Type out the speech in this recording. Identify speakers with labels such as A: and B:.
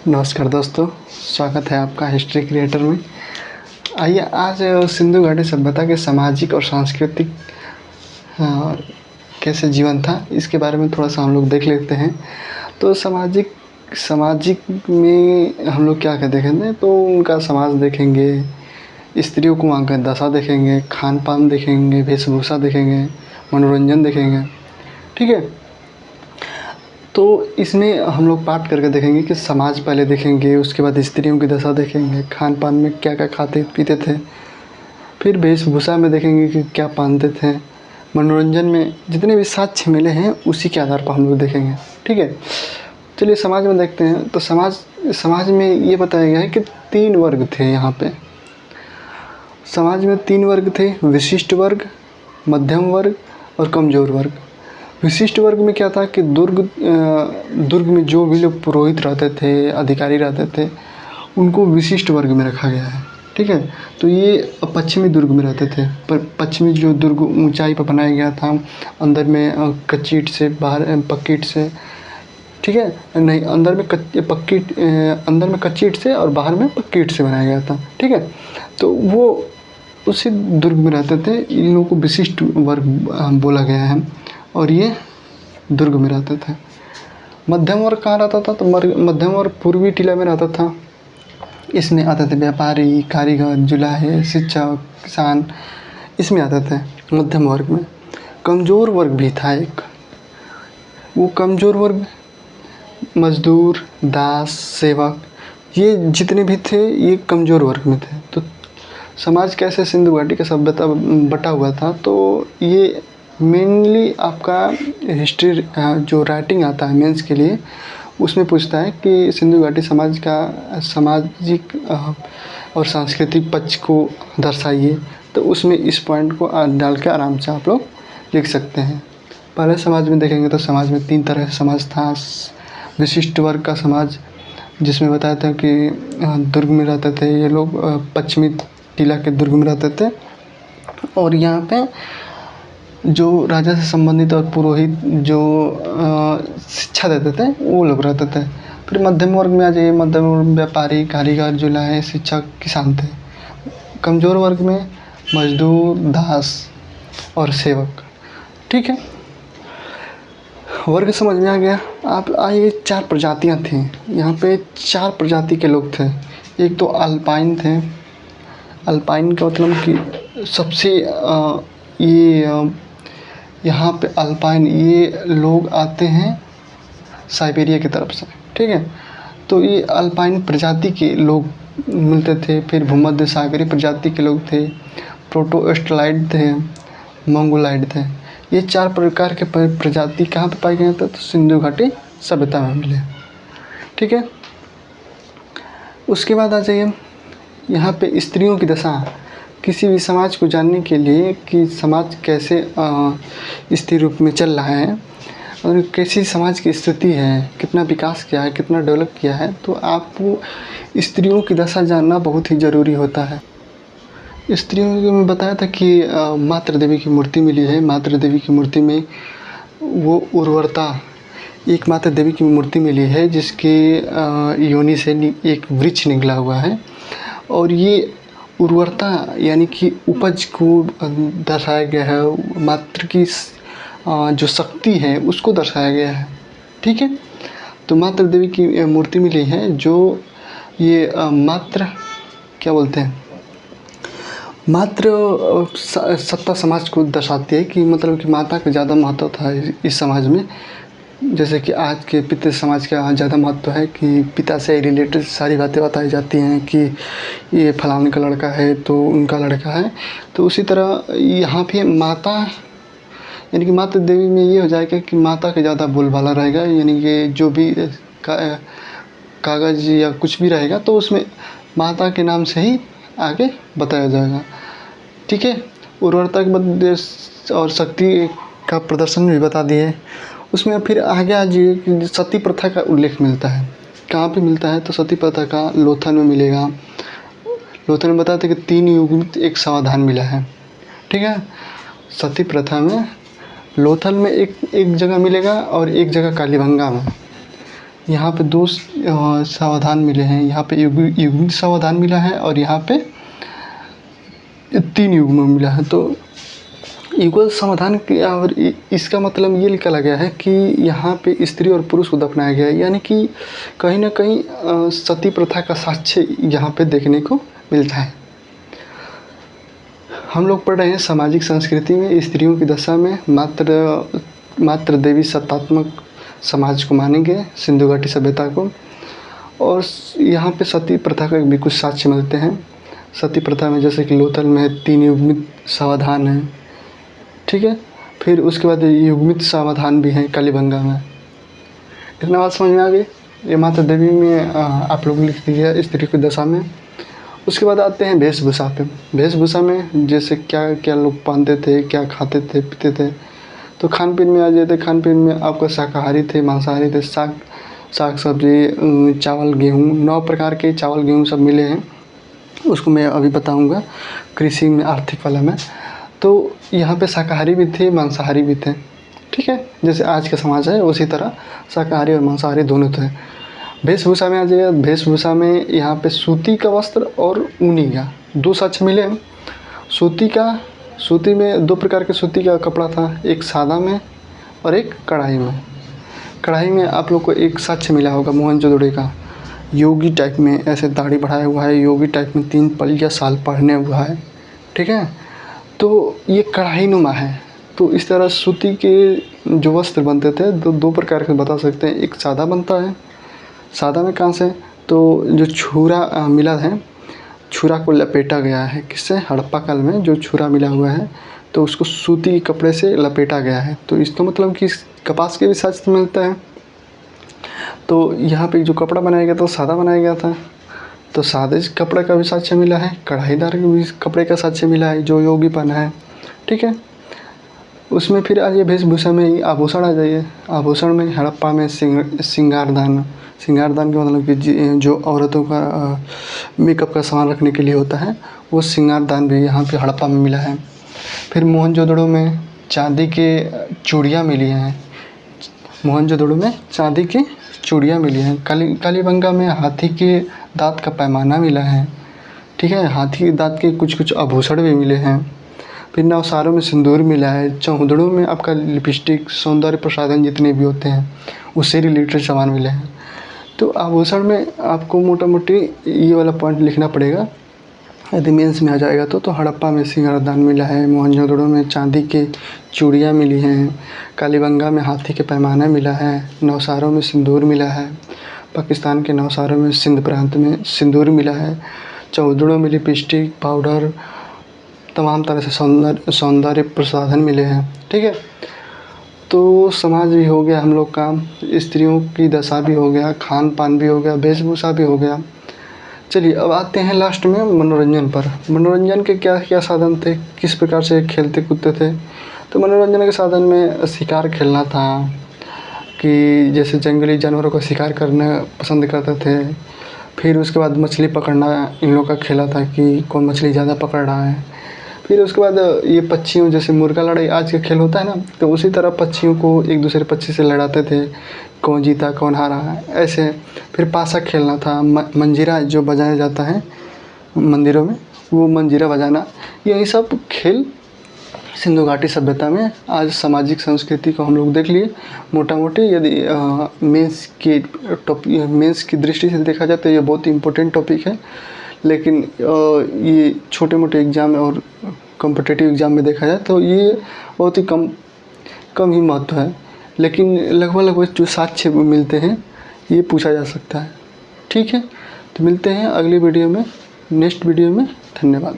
A: नमस्कार दोस्तों, स्वागत है आपका हिस्ट्री क्रिएटर में। आइए आज सिंधु घाटी सभ्यता के सामाजिक और सांस्कृतिक अ, कैसे जीवन था इसके बारे में थोड़ा सा हम लोग देख लेते हैं। तो सामाजिक सामाजिक में हम लोग क्या क्या देखेंगे, तो उनका समाज देखेंगे, स्त्रियों को वहाँ का दशा देखेंगे, खान पान देखेंगे, वेशभूषा देखेंगे, मनोरंजन देखेंगे। ठीक है, तो इसमें हम लोग पार्ट करके देखेंगे कि समाज पहले देखेंगे, उसके बाद स्त्रियों की दशा देखेंगे, खान पान में क्या क्या खाते पीते थे, फिर वेशभूषा में देखेंगे कि क्या पहनते थे, मनोरंजन में जितने भी साक्ष्य मिले हैं उसी के आधार पर हम लोग देखेंगे। ठीक है, चलिए समाज में देखते हैं। तो समाज में ये बताया गया है कि 3 वर्ग थे यहाँ पे। समाज में 3 वर्ग थे: विशिष्ट वर्ग, मध्यम वर्ग और कमज़ोर वर्ग। विशिष्ट वर्ग में क्या था कि दुर्ग में जो भी लोग पुरोहित रहते थे, अधिकारी रहते थे, उनको विशिष्ट वर्ग में रखा गया है। ठीक है, तो ये पश्चिमी दुर्ग में रहते थे। पर पश्चिमी जो दुर्ग ऊंचाई पर बनाया गया था, अंदर में कच्ची ईंट से, बाहर पक्की ईंट से। ठीक है, नहीं, अंदर में कच्ची ईंट से और बाहर में पक्की ईंट से बनाया गया था। ठीक है, तो वो उसी दुर्ग में रहते थे। इन लोगों को विशिष्ट वर्ग बोला गया है और ये दुर्ग में रहते थे। मध्यम वर्ग कहाँ रहता था? तो मध्यम वर्ग पूर्वी टीला में रहता था। इसमें आते थे व्यापारी, कारीगर, जुलाहे, शिक्षक, किसान, इसमें आते थे मध्यम वर्ग में। कमज़ोर वर्ग भी था एक। वो कमज़ोर वर्ग मजदूर, दास, सेवक, ये जितने भी थे ये कमज़ोर वर्ग में थे। तो समाज कैसे सिंधु घाटी का सभ्यता बटा हुआ था, तो ये मेनली आपका हिस्ट्री जो राइटिंग आता है मेंस के लिए, उसमें पूछता है कि सिंधु घाटी समाज का सामाजिक और सांस्कृतिक पक्ष को दर्शाइए। तो उसमें इस पॉइंट को डाल के आराम से आप लोग लिख सकते हैं। पहले समाज में देखेंगे तो समाज में 3 तरह का समाज था। विशिष्ट वर्ग का समाज, जिसमें बताया था कि दुर्ग में रहते थे ये लोग, पश्चिमी टीला के दुर्ग में रहते थे, और यहाँ पे जो राजा से संबंधित और पुरोहित जो शिक्षा देते थे वो लोग रहते थे। फिर मध्यम वर्ग में आ जाइए। मध्यम वर्ग में व्यापारी, कारीगर, जुलाहे, शिक्षक, किसान थे। कमज़ोर वर्ग में मजदूर, दास और सेवक। ठीक है, वर्ग समझ में आ गया। आप आइए, 4 प्रजातियाँ थीं यहाँ पे। 4 प्रजाति के लोग थे। एक तो अल्पाइन थे। अल्पाइन का मतलब कि सबसे ये यहाँ पे अल्पाइन ये लोग आते हैं साइबेरिया की तरफ से। ठीक है, तो ये अल्पाइन प्रजाति के लोग मिलते थे। फिर भूमध्य सागरीय प्रजाति के लोग थे, प्रोटोस्टलाइड थे, मंगोलाइड थे। ये 4 प्रकार के प्रजाति कहाँ पे पाए गए थे? तो सिंधु घाटी सभ्यता में मिले। ठीक है, उसके बाद आ जाइए यहाँ पे स्त्रियों की दशा। किसी भी समाज को जानने के लिए कि समाज कैसे स्थिर रूप में चल रहा है और कैसी समाज की स्थिति है, कितना विकास किया है, कितना डेवलप किया है, तो आपको स्त्रियों की दशा जानना बहुत ही ज़रूरी होता है। स्त्रियों को मैं बताया था कि मातृ देवी की मूर्ति मिली है। मातृ देवी की मूर्ति में वो उर्वरता, एक मातृ देवी की मूर्ति मिली है जिसके योनि से एक वृक्ष निकला हुआ है, और ये उर्वरता यानी कि उपज को दर्शाया गया है। मातृ की जो शक्ति है उसको दर्शाया गया है। ठीक है, तो मातृ देवी की मूर्ति मिली है जो ये मातृ क्या बोलते हैं, मातृ सत्ता समाज को दर्शाती है कि मतलब कि माता का ज़्यादा महत्व था इस समाज में। जैसे कि आज के पितृ समाज का ज़्यादा महत्व है कि पिता से रिलेटेड सारी बातें बताई जाती हैं कि ये फलाने का लड़का है तो उनका लड़का है। तो उसी तरह यहाँ पे माता यानी कि मातृ देवी में ये हो जाएगा कि माता का ज़्यादा बोलबाला रहेगा। यानी कि जो भी कागज़ या कुछ भी रहेगा तो उसमें माता के नाम से ही आगे बताया जाएगा। ठीक है, उर्वरता के बाद और शक्ति का प्रदर्शन भी बता दिए। उसमें फिर आगे आ जाइए कि सती प्रथा का उल्लेख मिलता है। कहाँ पे मिलता है? तो सती प्रथा का लोथल में मिलेगा। लोथल में बताते हैं कि 3 युग्मित एक समाधान मिला है। ठीक है, सती प्रथा में लोथल में एक जगह मिलेगा और एक जगह कालीबंगा में। यहाँ पे 2 समाधान मिले हैं, यहाँ पे युग्मित समाधान मिला है और यहाँ पे 3 युग्म मिला है। तो युगल समाधान के और इसका मतलब ये निकाला गया है कि यहाँ पे स्त्री और पुरुष को दफनाया गया है, यानी कि कहीं ना कहीं सती प्रथा का साक्ष्य यहाँ पे देखने को मिलता है। हम लोग पढ़ रहे हैं सामाजिक संस्कृति में स्त्रियों की दशा में मात्र देवी सत्तात्मक समाज को मानेंगे, सिंधु घाटी सभ्यता को। और यहाँ पे सती प्रथा का भी कुछ साक्ष्य मिलते हैं। सती प्रथा में जैसे कि लोथल में 3 युग्मित समाधान है, ठीक है। फिर उसके बाद युग्मित समाधान भी है कालीबंगा में। इतना बात समझ में आ गई। ये माता देवी में आप लोग लिख दीजिए स्त्री की दशा में। उसके बाद आते हैं वेशभूषा पे। वेशभूषा में जैसे क्या क्या लोग पहनते थे, क्या खाते थे पीते थे। तो खान पीन में आ जाते, खान पीन में आपका शाकाहारी थे, मांसाहारी थे, साग सब्जी, चावल गेहूँ, 9 प्रकार के चावल गेहूँ सब मिले हैं। उसको मैं अभी बताऊँगा कृषि में आर्थिक वाला में। तो यहाँ पे शाकाहारी भी थे, मांसाहारी भी थे, ठीक है। जैसे आज का समाज है उसी तरह शाकाहारी और मांसाहारी दोनों थे। वेशभूषा में आ जाइए। वेशभूषा में यहाँ पे सूती का वस्त्र और ऊनी का 2 साक्ष्य मिले हैं। सूती में 2 प्रकार के सूती का कपड़ा था, एक सादा में और एक कढ़ाई में। कढ़ाई में आप लोग को एक साक्ष्य मिला होगा मोहनजोदड़ो का, योगी टाइप में, ऐसे दाढ़ी बढ़ाया हुआ है, योगी टाइप में 3 पलिया साल पहने हुआ है, ठीक है। तो ये कढ़ाई नुमा है। तो इस तरह सूती के जो वस्त्र बनते थे 2 प्रकार के बता सकते हैं। एक सादा बनता है, सादा में कहाँ से, तो जो छुरा मिला है, छुरा को लपेटा गया है, किससे, हड़प्पा काल में जो छुरा मिला हुआ है तो उसको सूती कपड़े से लपेटा गया है। तो इसका मतलब कि कपास के भी साक्ष्य मिलता है। तो यहाँ पे जो कपड़ा बनाया गया था सादा बनाया गया था, तो सादे कपड़े का भी साक्ष्य मिला है। कढ़ाईदार के भी कपड़े का साक्ष्य मिला है जो योगी पहना है, ठीक है। उसमें फिर आ जाइए वेशभूषा में ही आभूषण आ जाइए। आभूषण में हड़प्पा में श्रृंगारदान का मतलब कि जो औरतों का मेकअप का सामान रखने के लिए होता है, वो श्रृंगारदान भी यहाँ पे हड़प्पा में मिला है। फिर मोहनजोदड़ो में चांदी के चूड़ियाँ मिली हैं। मोहनजोदड़ो में चांदी की चूड़ियाँ मिली हैं। कालीबंगा में हाथी के दांत का पैमाना मिला है, ठीक है। हाथी के दांत के कुछ आभूषण भी मिले हैं। फिर नवसारों में सिंदूर मिला है। चौधड़ों में आपका लिपस्टिक, सौंदर्य प्रसाधन जितने भी होते हैं उससे रिलेटेड सामान मिले हैं। तो आभूषण में आपको मोटा मोटी ये वाला पॉइंट लिखना पड़ेगा, यदि मेंस में आ जाएगा तो हड़प्पा में श्रृंगारदान मिला है, मोहनजोदड़ो में चांदी की चूड़ियाँ मिली हैं, कालीबंगा में हाथी के पैमाना मिला है, नवसारों में सिंदूर मिला है, पाकिस्तान के नवसारों में सिंध प्रांत में सिंदूर मिला है, चौधड़ों में लिपस्टिक, पाउडर, तमाम तरह से सौंदर्य प्रसाधन मिले हैं, ठीक है। तो समाज भी हो गया हम लोग का, स्त्रियों की दशा भी हो गया, खान पान भी हो गया, वेशभूषा भी हो गया। चलिए अब आते हैं लास्ट में मनोरंजन पर। मनोरंजन के क्या क्या साधन थे, किस प्रकार से खेलते कूदते थे। तो मनोरंजन के साधन में शिकार खेलना था, कि जैसे जंगली जानवरों का शिकार करना पसंद करते थे। फिर उसके बाद मछली पकड़ना इन लोगों का खेला था कि कौन मछली ज़्यादा पकड़ रहा है। फिर उसके बाद ये पक्षियों, जैसे मुर्गा लड़ाई आज का खेल होता है ना, तो उसी तरह पक्षियों को एक दूसरे पक्षी से लड़ाते थे, कौन जीता कौन हारा ऐसे। फिर पासा खेलना था, मंजीरा जो बजाया जाता है मंदिरों में, वो मंजीरा बजाना, यही सब खेल सिंधु घाटी सभ्यता में। आज सामाजिक संस्कृति को हम लोग देख लिए मोटा मोटी। यदि मेंस की दृष्टि से देखा जाए तो ये बहुत ही इम्पोर्टेंट टॉपिक है, लेकिन ये छोटे मोटे एग्ज़ाम और कॉम्पिटिटिव एग्ज़ाम में देखा जाए तो ये बहुत ही कम ही महत्व है, लेकिन लगभग जो साक्ष्य मिलते हैं ये पूछा जा सकता है, ठीक है। तो मिलते हैं अगली वीडियो में, नेक्स्ट वीडियो में। धन्यवाद।